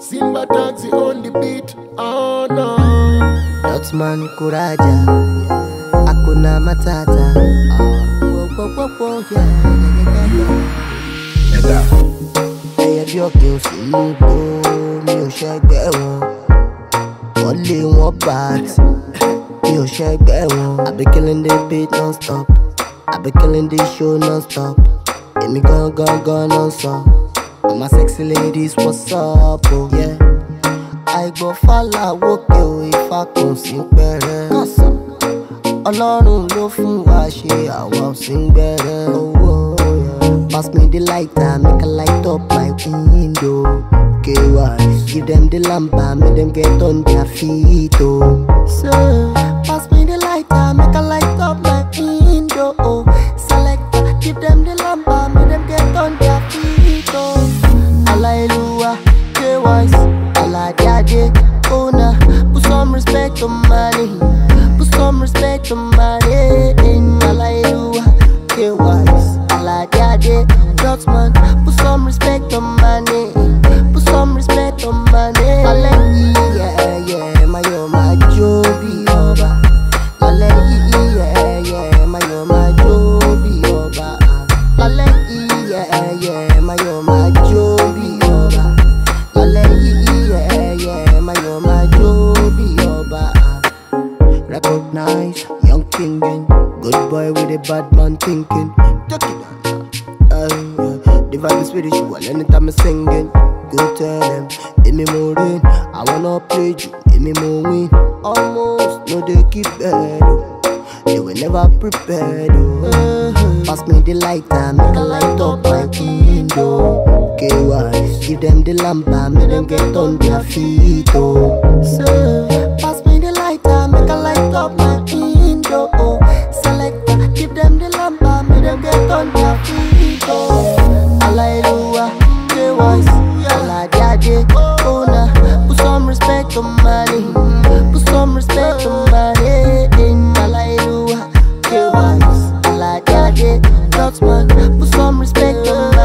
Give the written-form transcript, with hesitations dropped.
Simba taxi on the beat. Oh no. Dotman Kuraja, Akuna Matata. Ẹyẹ bí ọ̀gbìn sínú igbó, mi ò ṣẹgbẹ́ wọn. Wọ́n lé wọn bat, mi ò ṣẹgbẹ́ wọn. I be killing the beat non-stop, I be killing the show non-stop. Èmi gan non-stop. All my sexy ladies, what's up, oh yeah. Àìgbọ́ fàlà wókè o, Ifá kò sí pẹ̀rẹ́. Ọlọ́run ló fún wa ṣe, àwa ò sí gbẹ̀rẹ̀ owó. Pass me the lighter, make a light up my window. KY, give them the lamba, make them get on their feet, oh. So, pass me the lighter, make a light up my window, oh. Selector, give them the lamba, make them get on their feet, oh. Hallelujah, KY, Aladade, oh nah. Put some respect on my name, put some respect on my name. Hallelujah, KY, Aladade, Dotman, put some respect on my name, put some respect on my name. Yeah, my Joby Oba. Yeah, my Joby Oba. Yeah, my Joby Oba. Yeah, my Joby Oba. Recognize young king, good boy with a bad man thinking. The vibe is spiritual anytime I'm singing. Go tell them, give me more rain. I wanna play you, give me more win. Almost, no they keep bad, oh. They were never prepared, oh. Pass me the lighter, make a light up my window. KY, give them the lamba, make them get on their feet, oh. So, pass me the lighter, make a light up my window, oh. Selector, give them the lamba, make them get on their feet, oh. Hallelujah, KY, Aladade, oh nah. Put some respect on my name, put some respect on my name. Hallelujah, KY, Aladade, Dotman, put some respect on my name.